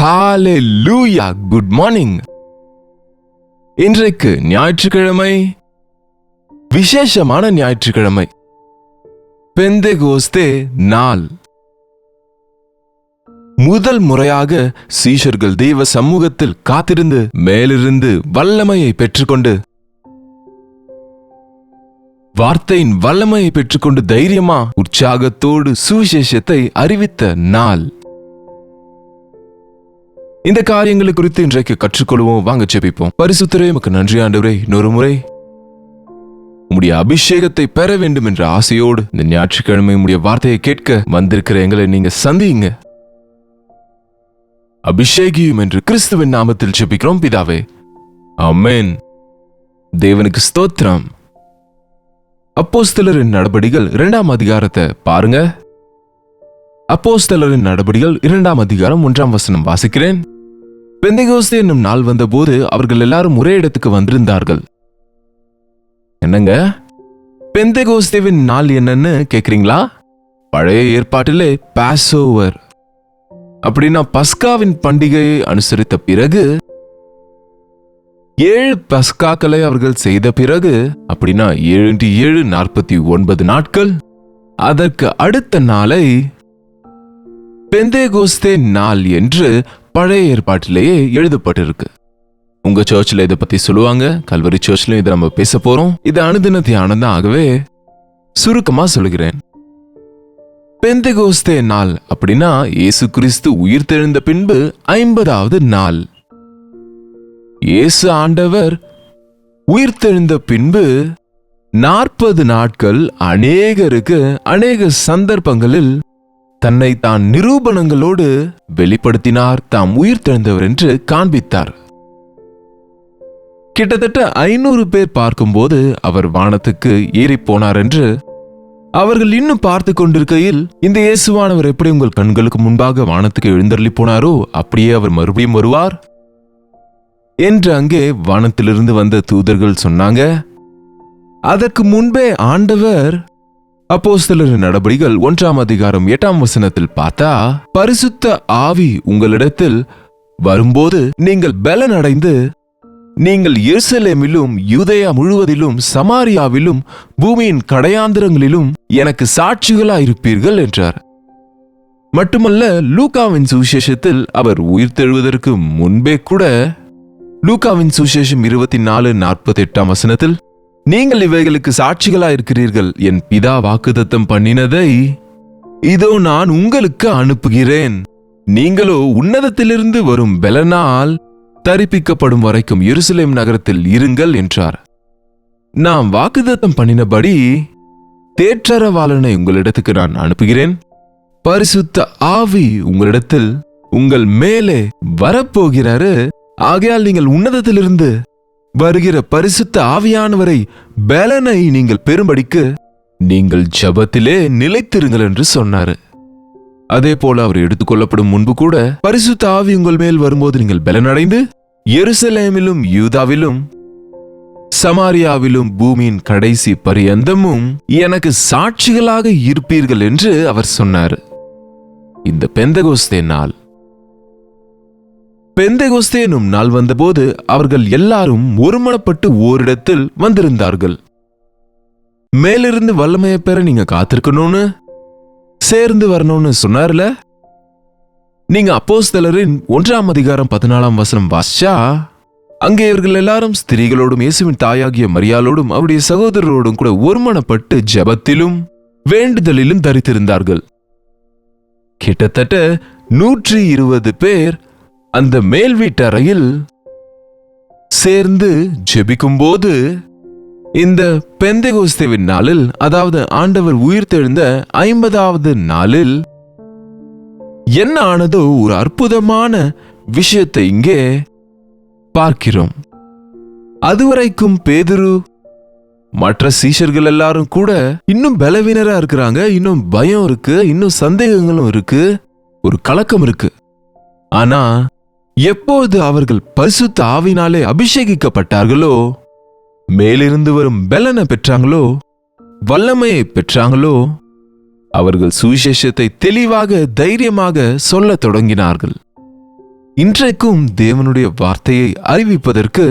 ஹalleluya, good morning. இன்றைக்கு ஞாயிற்றுக்கிழமை, விசேஷமான ஞாயிற்றுக்கிழமை, பெந்தெகோஸ்தே நாள். முதல் முறையாக சீஷர்கள் தெய்வ சமூகத்தில் காத்திருந்து மேலிருந்து வல்லமையை பெற்றுக்கொண்டு, வார்த்தையின் வல்லமையை பெற்றுக்கொண்டு தைரியமா உற்சாகத்தோடு சுவிசேஷத்தை அறிவித்த நாள். இந்த காரியங்களை குறித்து இன்றைக்கு கற்றுக்கொள்வோம். வாங்க ஜெபிப்போம். பரிசுத்தரே, உமக்கு நன்றி ஆண்டவரே, இன்னொரு முறை உம்முடைய அபிஷேகத்தை பெற வேண்டும் என்ற ஆசையோடு இந்த ஞாயிற்றுக்கிழமை உம்முடைய வார்த்தையை கேட்க வந்திருக்கிற எங்களை நீங்க சந்தியுங்க, அபிஷேகியும் என்று கிறிஸ்துவின் நாமத்தில் ஜெபிக்கிறோம் பிதாவே, ஆமென். தேவனுக்கு ஸ்தோத்திரம். அப்போஸ்தலரின் நடபடிகள் 2ஆம் அதிகாரத்தை பாருங்க. அப்போஸ்தலரின் நடபடிகள் 2ஆம் அதிகாரம் 1ஆம் வசனம் வாசிக்கிறேன். பெந்தெகோஸ்தே என்னும் நாள் வந்தபோது அவர்கள் எல்லாரும் ஒரே இடத்துக்கு வந்திருந்தார்கள். என்னங்க பெந்தெகோஸ்தேவின் நாள் என்னன்னு கேக்குறீங்களா? பழைய ஏற்பாட்டிலே பாஸ்ஓவர் அப்படின்னா பஸ்காவின் பண்டிகையை அனுசரித்த பிறகு 7 பஸ்காக்களை அவர்கள் செய்த பிறகு, அப்படின்னா 7 × 7 49 நாட்கள், அதற்கு அடுத்த நாளை பெந்தெகோஸ்தே நாள் என்று பழைய ஏற்பாட்டிலேயே எழுதப்பட்டிருக்கு. உங்க சர்ச்சில் இதை பத்தி சொல்லுவாங்க, கல்வரி சர்ச்லயும் இதை நம்ம பேச போறோம். இது அனுதின தியானம் தான், ஆகவே சுருக்கமா சொல்கிறேன். பெந்தெகோஸ்தே நாள் அப்படின்னா இயேசு கிறிஸ்து உயிர்த்தெழுந்த பின்பு 50வது நாள். இயேசு ஆண்டவர் உயிர்த்தெழுந்த பின்பு 40 நாட்கள் அநேகருக்கு அநேக சந்தர்ப்பங்களில் தன்னை தான் நிரூபணங்களோடு வெளிப்படுத்தினார், தாம் உயிர்த்தெழுந்தவர் என்று காண்பித்தார். கிட்டத்தட்ட 500 பேர் பார்க்கும்போது அவர் வானத்துக்கு ஏறி போனார் என்று அவர்கள் இன்னும் பார்த்து கொண்டிருக்கையில், இந்த இயேசுவானவர் எப்படி உங்கள் கண்களுக்கு முன்பாக வானத்துக்கு எழுந்தருளி போனாரோ அப்படியே அவர் மறுபடியும் வருவார் என்று அங்கே வானத்திலிருந்து வந்த தூதர்கள் சொன்னாங்க. அதற்கு முன்பே ஆண்டவர் அப்போஸ்தலரின் நடபடிகள் 1ஆம் அதிகாரம் 8ஆம் வசனத்தில் பார்த்தா, பரிசுத்த ஆவி உங்களிடத்தில் வரும்போது நீங்கள் பலன் அடைந்து நீங்கள் எருசலேமிலும் யூதேயா முழுவதிலும் சமாரியாவிலும் பூமியின் கடையாந்திரங்களிலும் எனக்கு சாட்சிகளாயிருப்பீர்கள் என்றார். மட்டுமல்ல, லூக்காவின் சுவிசேஷத்தில் அவர் உயிர்த்தெழுவதற்கு முன்பே கூட லூக்காவின் சுவிசேஷம் 24:48 வசனத்தில், நீங்கள் இவைகளுக்கு சாட்சிகளாயிருக்கிறீர்கள், என் பிதா வாக்குத்தத்தம் பண்ணினதை இதோ நான் உங்களுக்கு அனுப்புகிறேன், நீங்களோ உன்னதத்திலிருந்து வரும் பலனால் தரிப்பிக்கப்படும் வரைக்கும் எருசலேம் நகரத்தில் இருங்கள் என்றார். நாம் வாக்குத்தத்தம் பண்ணினபடி தேற்றரவாளனை உங்களிடத்துக்கு நான் அனுப்புகிறேன், பரிசுத்த ஆவி உங்களிடத்தில் உங்கள் மேலே வரப்போகிறாரு, ஆகையால் நீங்கள் உன்னதத்திலிருந்து வருகிற பரிசுத்த ஆவியானவரை பலனை நீங்கள் பெறும்படிக்கு நீங்கள் ஜெபத்திலே நிலைத்திருங்கள் என்று சொன்னாரு. அதே போல அவர் எடுத்துக்கொள்ளப்படும் முன்பு கூட பரிசுத்த ஆவி உங்கள் மேல் வரும்போது நீங்கள் பலனடைந்து எருசலேமிலும் யூதாவிலும் சமாரியாவிலும் பூமியின் கடைசி பரியந்தமும் எனக்கு சாட்சிகளாக இருப்பீர்கள் என்று அவர் சொன்னார். இந்த பெந்தெகோஸ்தே நாள், பெந்தெகோஸ்தே என்னும் நாள் வந்தபோது அவர்கள் எல்லாரும் ஒருமனப்பட்டு ஓரிடத்தில் வந்திருந்தார்கள். மேலிருந்து வல்லமையை பெற நீங்க காத்திருக்கணும்னு, சேர்ந்து வரணும்னு சொன்னார்ல. நீங்க அப்போஸ்தலரின் 1ஆம் அதிகாரம் 14ஆம் வசனம் வாசிச்சா, அங்கே இவர்கள் எல்லாரும் ஸ்திரீகளோடும் இயேசுவின் தாயாகிய மரியாளோடும் அவருடைய சகோதரரோடும் கூட ஒருமனப்பட்டு ஜெபத்திலும் வேண்டுதலிலும் தரித்திருந்தார்கள். கிட்டத்தட்ட 120 பேர் அந்த மேல் வீட்டறையில் சேர்ந்து ஜெபிக்கும்போது, இந்த பெந்தெகோஸ்தேவின் நாளில், அதாவது ஆண்டவர் உயிர்த்தெழுந்த 50வது நாளில் என்ன ஆனதோ ஒரு அற்புதமான விஷயத்தை இங்கே பார்க்கிறோம். அதுவரைக்கும் பேதுரு மற்ற சீஷர்கள் எல்லாரும் கூட இன்னும் பலவீனரா இருக்கிறாங்க, இன்னும் பயம் இருக்கு, இன்னும் சந்தேகங்களும் இருக்கு, ஒரு கலக்கம் இருக்கு. ஆனா எப்போது அவர்கள் பரிசுத்த ஆவினாலே அபிஷேகிக்கப்பட்டார்களோ, மேலிருந்து வரும் பலனை பெற்றாங்களோ, வல்லமையை பெற்றாங்களோ, அவர்கள் சுவிசேஷத்தை தெளிவாக தைரியமாக சொல்லத் தொடங்கினார்கள். இன்றைக்கும் தேவனுடைய வார்த்தையை அறிவிப்பதற்கு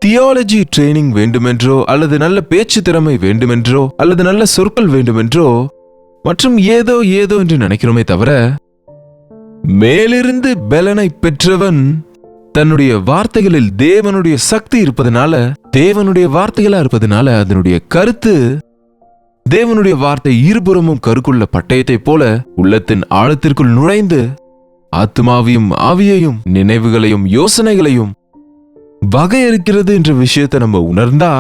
தியாலஜி ட்ரைனிங் வேண்டுமென்றோ அல்லது நல்ல பேச்சு திறமை வேண்டுமென்றோ அல்லது நல்ல சொற்கள் வேண்டுமென்றோ மற்றும் ஏதோ ஏதோ என்று நினைக்கிறோமே தவிர, மேலிருந்து பலனை பெற்றவன் தன்னுடைய வார்த்தைகளில் தேவனுடைய சக்தி இருப்பதனால, தேவனுடைய வார்த்தைகளா இருப்பதனால அதனுடைய கருத்து தேவனுடைய வார்த்தை இருபுறமும் கருக்குள்ள பட்டயத்தை போல உள்ளத்தின் ஆழத்திற்குள் நுழைந்து ஆத்மாவையும் ஆவியையும் நினைவுகளையும் யோசனைகளையும் வகையறுக்கிறது என்ற விஷயத்தை நம்ம உணர்ந்தா,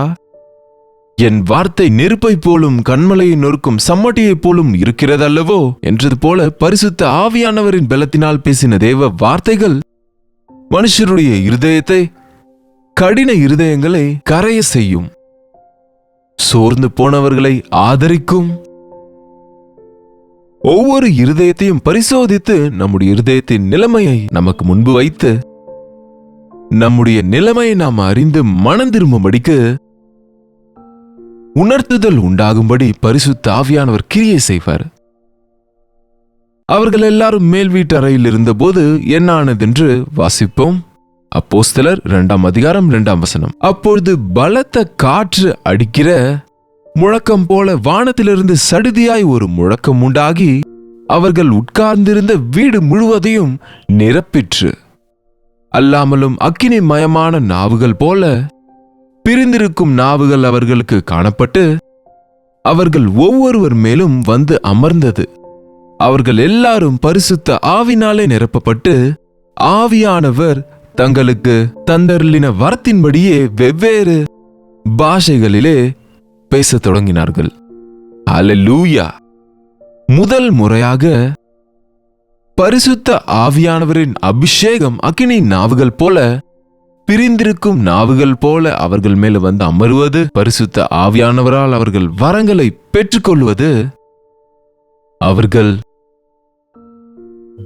என் வார்த்தை நெருப்பை போலும் கண்மலையை நொறுக்கும் சம்மட்டியை போலும் இருக்கிறது அல்லவோ என்றது போல பரிசுத்த ஆவியானவரின் பலத்தினால் பேசின தேவ வார்த்தைகள் மனுஷருடைய இருதயத்தை, கடின இருதயங்களை கரைய செய்யும், சோர்ந்து போனவர்களை ஆதரிக்கும். ஒவ்வொரு இருதயத்தையும் பரிசோதித்து நம்முடைய இருதயத்தின் நிலைமையை நமக்கு முன்பு வைத்து நம்முடைய நிலைமையை நாம் அறிந்து மனம் திரும்பும்படிக்கு உணர்த்துதல் உண்டாகும்படி பரிசுத்த ஆவியானவர் கிரியை செய்வார். அவர்கள் எல்லாரும் மேல் வீட்டு அறையில் இருந்தபோது என்ன ஆனதென்று வாசிப்போம். அப்போஸ்தலர் 2ஆம் அதிகாரம் 2ஆம் வசனம். அப்பொழுது பலத்த காற்று அடிக்கிற முழக்கம் போல வானத்திலிருந்து சடுதியாய் ஒரு முழக்கம் உண்டாகி அவர்கள் உட்கார்ந்திருந்த வீடு முழுவதையும் நிரப்பிற்று. அல்லாமலும் அக்கினி மயமான நாவுகள் போல பிரிந்திருக்கும் நாவுகள் அவர்களுக்கு காணப்பட்டு அவர்கள் ஒவ்வொருவர் மேலும் வந்து அமர்ந்தது. அவர்கள் எல்லாரும் பரிசுத்த ஆவினாலே நிரப்பப்பட்டு ஆவியானவர் தங்களுக்கு தந்தருளின வரத்தின்படியே வெவ்வேறு பாஷைகளிலே பேசத் தொடங்கினார்கள். அல்லேலூயா! முதல் முறையாக பரிசுத்த ஆவியானவரின் அபிஷேகம் அக்கினி நாவுகள் போல பிரிந்திருக்கும் நாவுகள் போல அவர்கள் மேல் வந்து அமருவது, பரிசுத்த ஆவியானவரால் அவர்கள் வரங்களை பெற்றுக்கொள்வது, அவர்கள்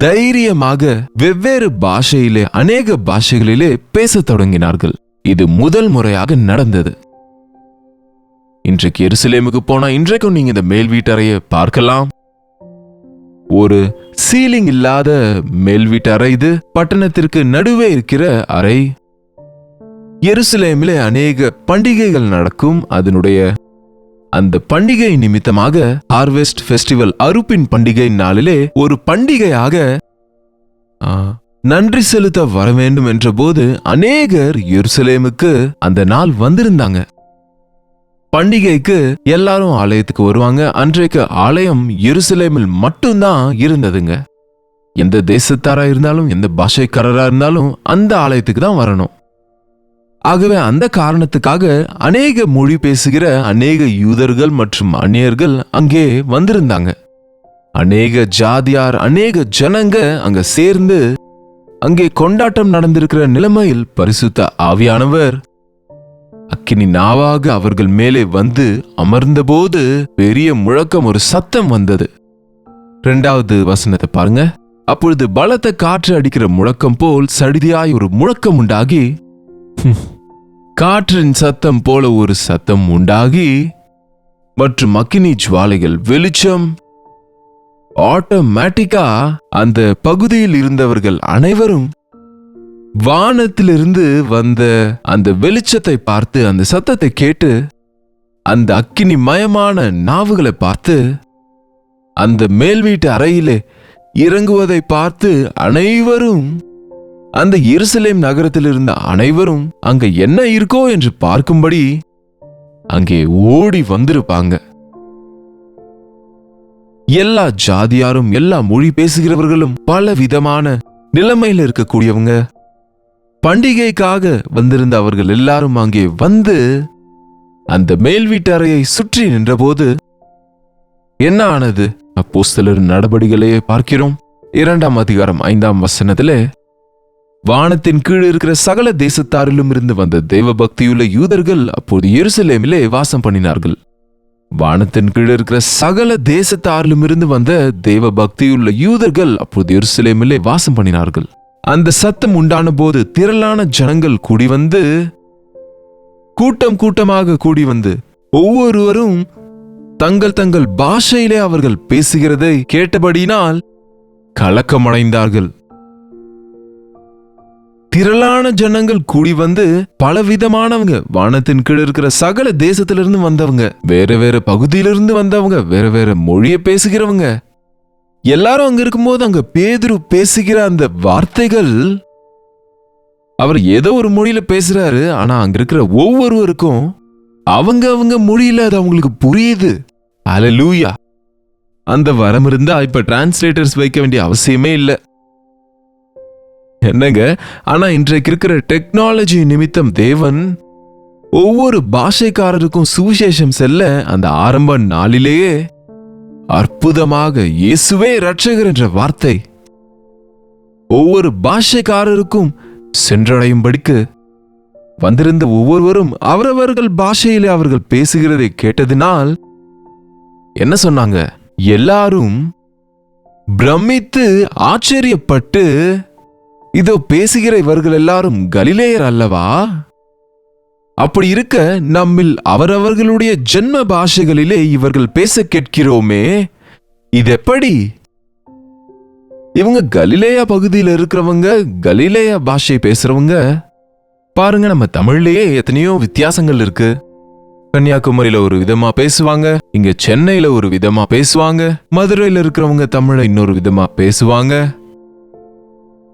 தைரியமாக வெவ்வேறு பாஷையிலே அநேக பாஷைகளிலே பேசத் தொடங்கினார்கள். இது முதல் முறையாக நடந்தது. இன்றைக்கு எருசலேமுக்கு போனா இன்றைக்கும் நீங்க இந்த மேல் வீட்டறையை பார்க்கலாம். ஒரு சீலிங் இல்லாத மேல் வீட்டு அறை இது. பட்டணத்திற்கு நடுவே இருக்கிற அறை. எருசலேமிலே அநேக பண்டிகைகள் நடக்கும். அதனுடைய அந்த பண்டிகை நிமித்தமாக ஹார்வெஸ்ட் ஃபெஸ்டிவல், அறுப்பின் பண்டிகை நாளிலே ஒரு பண்டிகையாக நன்றி செலுத்த வர வேண்டும் என்ற போது அநேகர் எருசலேமுக்கு அந்த நாள் வந்திருந்தாங்க. பண்டிகைக்கு எல்லாரும் ஆலயத்துக்கு வருவாங்க. அன்றைக்கு ஆலயம் எருசலேமில் மட்டும்தான் இருந்ததுங்க. எந்த தேசத்தாரா இருந்தாலும் எந்த பாஷைக்காரரா இருந்தாலும் அந்த ஆலயத்துக்கு தான் வரணும். ஆகவே அந்த காரணத்துக்காக அநேக மொழி பேசுகிற அநேக யூதர்கள் மற்றும் அந்நியர்கள் அங்கே வந்திருந்தாங்க. அநேக ஜாதியார், அநேக ஜனங்க அங்க சேர்ந்து அங்கே கொண்டாட்டம் நடந்திருக்கிற நிலைமையில் பரிசுத்த ஆவியானவர் அக்கினி நாவாக அவர்கள் மேலே வந்து அமர்ந்தபோது பெரிய முழக்கம், ஒரு சத்தம் வந்தது. 2வது வசனத்தை பாருங்க. அப்பொழுது பலத்த காற்று அடிக்கிற முழக்கம் போல் சடுதியாய் ஒரு முழக்கம் உண்டாகி, காற்றின் சத்தம் போல ஒரு சத்தம் உண்டாகி மற்றும் அக்கினி ஜுவாலைகள், வெளிச்சம். ஆட்டோமேட்டிக்கா அந்த பகுதியில் இருந்தவர்கள் அனைவரும் வானத்திலிருந்து வந்த அந்த வெளிச்சத்தை பார்த்து, அந்த சத்தத்தை கேட்டு, அந்த அக்கினி மயமான நாவுகளை பார்த்து, அந்த மேல் வீட்டு அறையிலே இறங்குவதை பார்த்து அனைவரும், அந்த எருசலேம் நகரத்தில் இருந்த அனைவரும் அங்க என்ன இருக்கோ என்று பார்க்கும்படி அங்கே ஓடி வந்திருப்பாங்க. எல்லா ஜாதியாரும், எல்லா மொழி பேசுகிறவர்களும், பல விதமான நிலைமையில இருக்கக்கூடியவங்க, பண்டிகைக்காக வந்திருந்த அவர்கள் எல்லாரும் அங்கே வந்து அந்த மேல் வீட்டறையை சுற்றி நின்றபோது என்ன ஆனது? அப்போஸ்தலர் நடபடிகளையே பார்க்கிறோம். 2ஆம் அதிகாரம் 5ஆம் வசனத்திலே, வானத்தின் கீழ் இருக்கிற சகல தேசத்தாரிலும் இருந்து வந்த தேவ பக்தியுள்ள யூதர்கள் அப்போது எருசலேமிலே வாசம் பண்ணினார்கள். வானத்தின் கீழ் இருக்கிற சகல தேசத்தாரிலும் இருந்து வந்த தேவ பக்தியுள்ள யூதர்கள் அப்போது எருசலேமிலே வாசம் பண்ணினார்கள். அந்த சத்தம் உண்டான போது திரளான ஜனங்கள் கூடி வந்து, கூட்டம் கூட்டமாக கூடி வந்து, ஒவ்வொருவரும் தங்கள் தங்கள் பாஷையிலே அவர்கள் பேசுகிறதை கேட்டபடியினால் கலக்கமடைந்தார்கள். திரளான ஜனங்கள் கூடி வந்து பலவிதமானவங்க, வானத்தின் கீழ் இருக்கிற சகல தேசத்திலிருந்து வந்தவங்க, வேற வேற பகுதியிலிருந்து வந்தவங்க, வேற வேற மொழியை பேசுகிறவங்க எல்லாரும் அங்க இருக்கும்போது அங்க பேதுரு பேசுகிற அந்த வார்த்தைகள், அவர் ஏதோ ஒரு மொழியில பேசுறாரு, ஆனா அங்க இருக்கிற ஒவ்வொருவருக்கும் அவங்க மொழியில அது அவங்களுக்கு புரியுது. அல்லேலூயா. அந்த வரம் இருந்தா இப்ப டிரான்ஸ்லேட்டர்ஸ் வைக்க வேண்டிய அவசியமே இல்லை. என்னங்க, ஆனா இன்றைக்கு இருக்கிற டெக்னாலஜி நிமித்தம் தேவன் ஒவ்வொரு பாஷைக்காரருக்கும் சுவிசேஷம் செல்ல அந்த ஆரம்ப நாளிலேயே அற்புதமாக இயேசுவே இரட்சகர் என்ற வார்த்தை ஒவ்வொரு பாஷைக்காரருக்கும் சென்றடையும்படிக்கு வந்திருந்த ஒவ்வொருவரும் அவரவர்கள் பாஷையிலே அவர்கள் பேசுகிறதை கேட்டதினால் என்ன சொன்னாங்க? எல்லாரும் பிரமித்து ஆச்சரியப்பட்டு, இதோ பேசுகிற இவர்கள் எல்லாரும் கலிலேயர் அல்லவா? அப்படி இருக்க நம்மில் அவரவர்களுடைய ஜென்ம பாஷைகளிலே இவர்கள் பேச கேட்கிறோமே, இது எப்படி? இவங்க கலிலேயா பகுதியில் இருக்கிறவங்க, கலிலேயா பாஷை பேசுறவங்க. பாருங்க, நம்ம தமிழ்லயே எத்தனையோ வித்தியாசங்கள் இருக்கு. கன்னியாகுமரியில ஒரு விதமா பேசுவாங்க, இங்க சென்னையில ஒரு விதமா பேசுவாங்க, மதுரையில இருக்கிறவங்க தமிழை இன்னொரு விதமா பேசுவாங்க.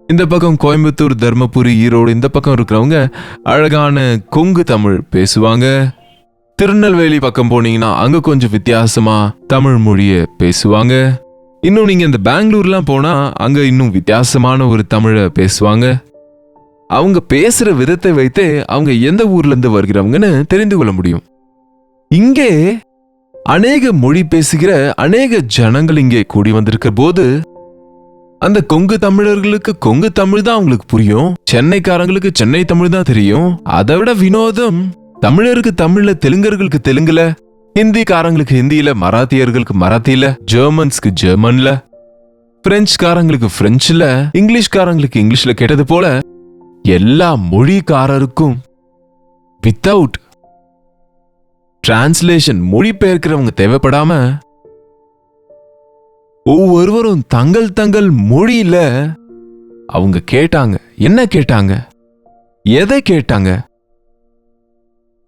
இந்த பக்கம் கோயம்புத்தூர், தர்மபுரி, ஈரோடு இந்த பக்கம் இருக்கிறவங்க அழகான கொங்கு தமிழ் பேசுவாங்க. திருநெல்வேலி பக்கம் போனீங்கன்னா அங்க கொஞ்சம் வித்தியாசமா தமிழ் மொழிய பேசுவாங்க. இன்னும் நீங்க இந்த பெங்களூர்லாம் போனா அங்க இன்னும் வித்தியாசமான ஒரு தமிழை பேசுவாங்க. அவங்க பேசுற விதத்தை வைத்தே அவங்க எந்த ஊர்ல இருந்து வருகிறவங்கன்னு தெரிந்து கொள்ள முடியும். இங்கே அநேக மொழி பேசுகிற அநேக ஜனங்கள் இங்கே கூடி வந்திருக்கிற போது அந்த கொங்கு தமிழர்களுக்கு கொங்கு தமிழ் தான் அவங்களுக்கு புரியும், சென்னைக்காரங்களுக்கு சென்னை தமிழ் தான் தெரியும். அதை விட வினோதம், தமிழருக்கு தமிழ்ல, தெலுங்கர்களுக்கு தெலுங்குல, ஹிந்திக்காரங்களுக்கு ஹிந்தியில, மராத்தியர்களுக்கு மராத்தியில, ஜெர்மன்ஸ்க்கு ஜெர்மன்ல, பிரெஞ்சுக்காரங்களுக்கு பிரெஞ்சுல, இங்கிலீஷ்காரங்களுக்கு இங்கிலீஷ்ல கேட்டது போல எல்லா மொழிக்காரருக்கும் வித்தவுட் டிரான்ஸ்லேஷன் மொழிபெயர்க்கிறவங்க தேவைப்படாம ஒவ்வொருவரும் தங்கள் தங்கள் மொழியில அவங்க கேட்டாங்க. என்ன கேட்டாங்க? எதை கேட்டாங்க?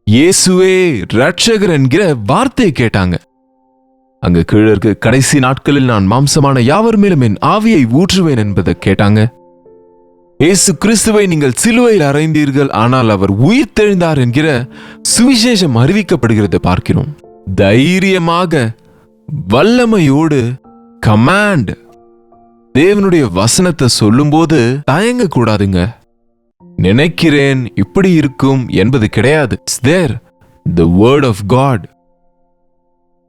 இயேசுவே இரட்சகர் என்கிற வார்த்தையை கேட்டாங்க. அங்க கீழே இருக்க கடைசி நாட்களில் நான் மாம்சமான யாவர் மேலும் என் ஆவியை ஊற்றுவேன் என்பதை கேட்டாங்க. இயேசு கிறிஸ்துவை நீங்கள் சிலுவையில் அறைந்தீர்கள், ஆனால் அவர் உயிர் தெழுந்தார் என்கிற சுவிசேஷம் அறிவிக்கப்படுகிறதை பார்க்கிறோம். தைரியமாக வல்லமையோடு கமாண்ட் தேவனுடைய வசனத்தை சொல்லும்போது தயங்க கூடாதுங்க. நினைக்கிறேன் இப்படி இருக்கும் என்பது கிடையாது. There, the word of God.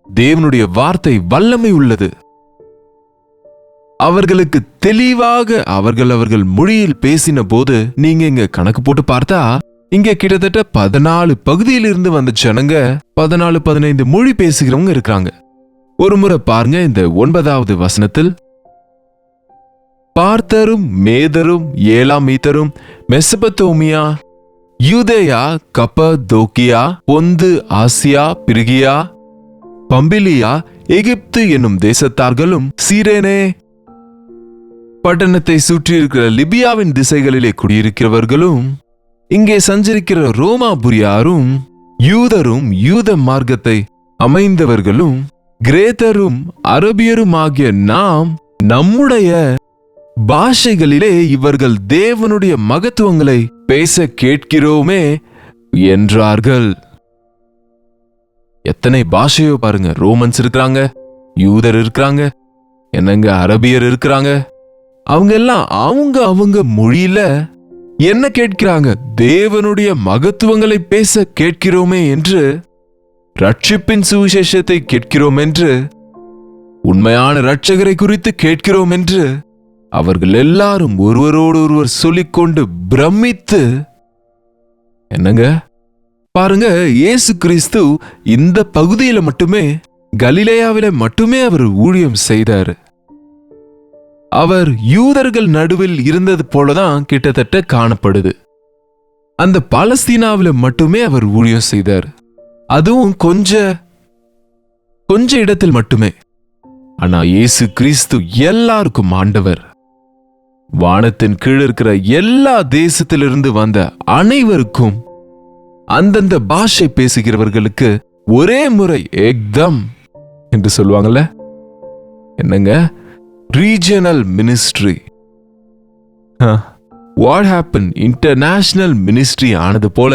தேவனுடைய வார்த்தை வல்லமை உள்ளது. அவர்களுக்கு தெளிவாக அவர்கள் மொழியில் பேசின போது நீங்க இங்க கணக்கு போட்டு பார்த்தா இங்க கிட்டத்தட்ட 14 பகுதியிலிருந்து வந்த ஜனங்க 14-15 மொழி பேசுகிறவங்க இருக்காங்க. ஒரு முறை பாருங்க, இந்த 9வது வசனத்தில் பார்த்தரும், மேதரும், ஏலாமீத்தரும், மெசபத்தோமியா, யூதேயா, கப்பதோக்கியா, பொந்து, ஆசியா, பிரிகியா, பம்பிலியா, எகிப்து என்னும் தேசத்தார்களும், சீரேனே பட்டணத்தை சுற்றியிருக்கிற லிபியாவின் திசைகளிலே குடியிருக்கிறவர்களும், இங்கே சஞ்சரிக்கிற ரோமாபுரியாரும், யூதரும், யூத மார்க்கத்தை அமைந்தவர்களும், கிரேத்தரும், அரபியரும் ஆகிய நாம் நம்முடைய பாஷைகளிலே இவர்கள் தேவனுடைய மகத்துவங்களை பேச கேட்கிறோமே என்றார்கள். எத்தனை பாஷையோ பாருங்க. ரோமன்ஸ் இருக்கிறாங்க, யூதர் இருக்கிறாங்க, என்னங்க அரபியர் இருக்கிறாங்க. அவங்க எல்லாம் அவங்க மொழியில என்ன கேட்கிறாங்க? தேவனுடைய மகத்துவங்களை பேச கேட்கிறோமே என்று, ரட்சிப்பின் சுவிசேஷத்தை கேட்கிறோம் என்று, உண்மையான இரட்சகரை குறித்து கேட்கிறோம் என்று அவர்கள் எல்லாரும் ஒருவரோடு ஒருவர் சொல்லிக்கொண்டு பிரமித்து, என்னங்க பாருங்க, இயேசு கிறிஸ்து இந்த பகுதியில மட்டுமே, கலிலேயாவில மட்டுமே அவர் ஊழியம் செய்தார். அவர் யூதர்கள் நடுவில் இருந்தது போலதான் கிட்டத்தட்ட காணப்படுது. அந்த பாலஸ்தீனாவில மட்டுமே அவர் ஊழியம் செய்தார். அதுவும் கொஞ்ச இடத்தில் மட்டுமே. ஆனா இயேசு கிறிஸ்து எல்லாருக்கும் ஆண்டவர். வானத்தின் கீழ் இருக்கிற எல்லா தேசத்திலிருந்து வந்த அனைவருக்கும், அந்தந்த பாஷை பேசுகிறவர்களுக்கு ஒரே முறை ஏக்தம் என்று சொல்லுவாங்கல்ல, என்னங்க, regional ministry. What happen, international ministry ஆனது போல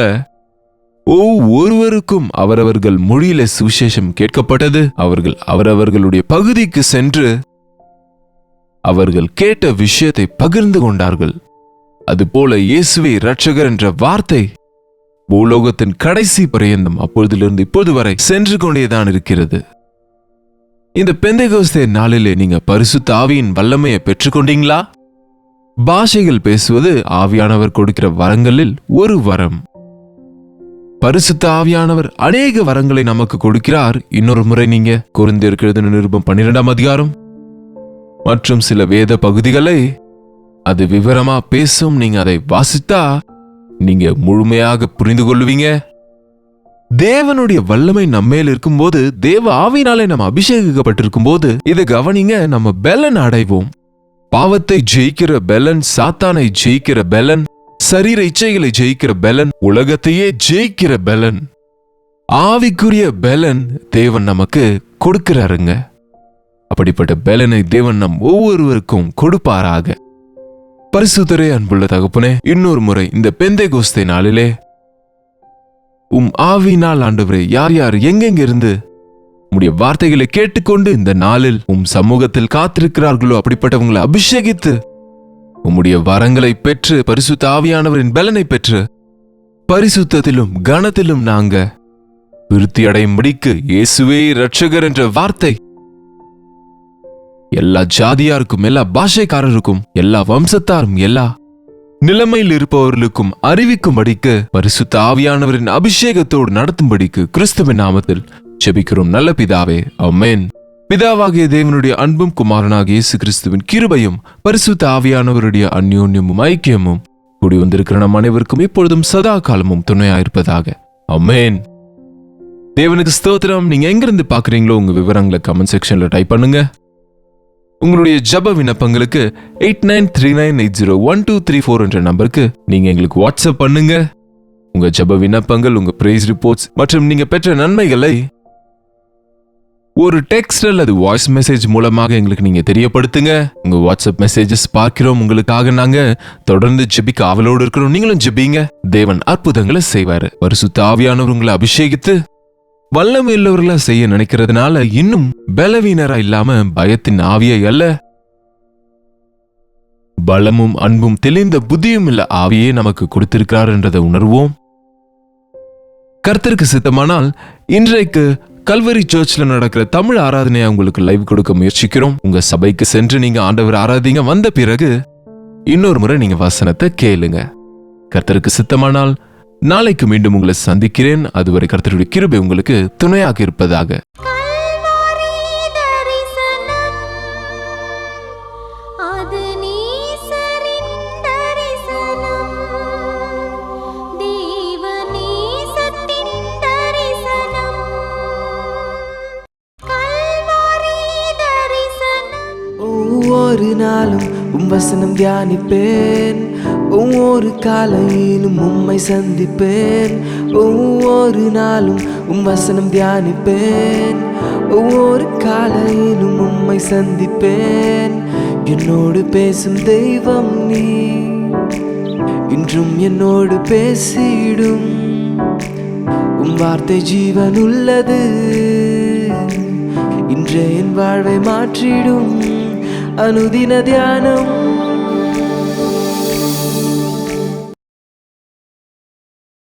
ஒவ்வொருவருக்கும் அவரவர்கள் மொழியில சுவிசேஷம் கேட்கப்பட்டது. அவர்கள் அவரவர்களுடைய பகுதிக்கு சென்று அவர்கள் கேட்ட விஷயத்தை பகிர்ந்து கொண்டார்கள். அதுபோல இயேசுவே இரட்சகர் என்ற வார்த்தை பூலோகத்தின் கடைசி பரியந்தம் அப்பொழுதிலிருந்து இப்போது வரை சென்று கொண்டேதான் இருக்கிறது. இந்த பெந்தெகோஸ்தே நாளிலே நீங்க பரிசுத்த ஆவியின் வல்லமையை பெற்றுக்கொண்டீங்களா? பாஷைகள் பேசுவது ஆவியானவர் கொடுக்கிற வரங்களில் ஒரு வரம். பரிசுத்த ஆவியானவர் அநேக வரங்களை நமக்கு கொடுக்கிறார். இன்னொரு முறை நீங்க கொரிந்தியருக்கு எழுதின நிருபம் 12ஆம் அதிகாரம் மற்றும் சில வேத பகுதிகளை அது விவரமா பேசும். நீங்க அதை வாசித்தா நீங்க முழுமையாக புரிந்து கொள்ளுவீங்க. தேவனுடைய வல்லமை நம்மேல் இருக்கும்போது, தேவ ஆவியினாலே நம்ம அபிஷேகிக்கப்பட்டிருக்கும் போது, இதை கவனிங்க, நம்ம பெலன் அடைவோம். பாவத்தை ஜெயிக்கிற பெலன், சாத்தானை ஜெயிக்கிற பெலன், சரீர இச்சைகளை ஜெயிக்கிற பெலன், உலகத்தையே ஜெயிக்கிற பெலன், ஆவிக்குரிய பெலன் தேவன் நமக்கு கொடுக்கிறாருங்க. அப்படிப்பட்ட பெலனை தேவன் நம் ஒவ்வொருவருக்கும் கொடுப்பாராக. பரிசுத்தரே, அன்புள்ள தகப்பனே, இன்னொரு முறை இந்த பெந்தெகோஸ்தே நாளிலே ஆவியினால் ஆண்டவரே, யார் யார் எங்கெங்கிருந்து உம்முடைய வார்த்தைகளை கேட்டுக்கொண்டு இந்த நாளில் சமூகத்தில் காத்திருக்கிறார்களோ அப்படிப்பட்டவங்களை அபிஷேகித்து உம்முடைய வரங்களை பெற்று, பரிசுத்த ஆவியானவரின் பலனை பெற்று, பரிசுத்தத்திலும் கனத்திலும் நாங்க விருத்தி அடையும்படிக்கு இயேசுவே இரட்சகர் என்ற வார்த்தை எல்லா ஜாதியாருக்கும், எல்லா பாஷைக்காரருக்கும், எல்லா வம்சத்தாரும், எல்லா நிலைமையில் இருப்பவர்களுக்கும் அறிவிக்கும்படிக்கு பரிசுத்த ஆவியானவரின் அபிஷேகத்தோடு நடத்தும்படிக்கு கிறிஸ்துவின் நாமத்தில் ஜெபிக்கிறோம் நல்ல பிதாவே, ஆமென். பிதாவாகிய தேவனுடைய அன்பும் குமாரனாகிய இயேசு கிறிஸ்துவின் கிருபையும் பரிசுத்த ஆவியானவருடைய அந்யோன்யமும் ஐக்கியமும் கூடி வந்திருக்கிற நம் அனைவருக்கும் இப்பொழுதும் சதா காலமும் துணையாயிருப்பதாக, ஆமென். தேவனுக்கு ஸ்தோத்திரம். நீங்க எங்கிருந்து பாக்குறீங்களோ உங்க விவரங்களை கமெண்ட் செக்ஷன்ல டைப் பண்ணுங்க. உங்களுடைய ஜப விண்ணப்பங்களுக்கு 8939801234 என்ற நம்பருக்கு நீங்க எங்களுக்கு வாட்ஸ்அப் பண்ணுங்க. உங்க ஜப விண்ணப்பங்கள், உங்க பிரேஸ் ரிப்போர்ட்ஸ் மற்றும் நீங்க பெற்ற நன்மைகளை ஒரு டெக்ஸ்ட் அல்லது வாய்ஸ் மெசேஜ் மூலமாக எங்களுக்கு நீங்க தெரியப்படுத்துங்க. உங்க வாட்ஸ்அப் மெசேஜஸ் பார்க்கிறோம். உங்களுக்காக நாங்க தொடர்ந்து ஜெபிக்க ஆவலோடு இருக்கிறோம். நீங்களும் ஜெபிங்க. தேவன் அற்புதங்களை செய்வாரு. பரிசுத்த ஆவியானவர் உங்களை அபிஷேகித்து வல்லமை உள்ளவர்களா செய்ய நினைக்கிறதுனால இன்னும் பலவீனரா இல்லாம பயத்தின் ஆவியை அல்ல, பலமும் அன்பும் தெளிந்த புத்தியும் இல்ல ஆவியே நமக்கு கொடுத்திருக்கிறார் என்றதை உணர்வோம். கர்த்தருக்கு சித்தமானால் இன்றைக்கு கல்வரி சர்ச்ல நடக்கிற தமிழ் ஆராதனையை உங்களுக்கு லைவ் கொடுக்க முயற்சிக்கிறோம். உங்க சபைக்கு சென்று நீங்க ஆண்டவர் ஆராதிங்க. வந்த பிறகு இன்னொரு முறை நீங்க வசனத்தை கேளுங்க. கர்த்தருக்கு சித்தமானால் நாளைக்கு மீண்டும் உங்களை சந்திக்கிறேன். அதுவரை கர்த்தருடைய கிருபை உங்களுக்கு துணையாக இருப்பதாக. ஒவ்வொரு நாளும் வசனம் தியானிப்பேன், ஒவ்வொரு காலையிலும் உம்மை சந்திப்பேன். ஒவ்வொரு நாளும் வசனம் தியானிப்பேன், ஒவ்வொரு காலையிலும் உம்மை சந்திப்பேன். என்னோடு பேசும் தெய்வம் நீ, இன்றும் என்னோடு பேசிடும். வார்த்தை ஜீவன் உள்ளது, இன்றே என் வாழ்வை மாற்றிடும். அனுதின தியானம்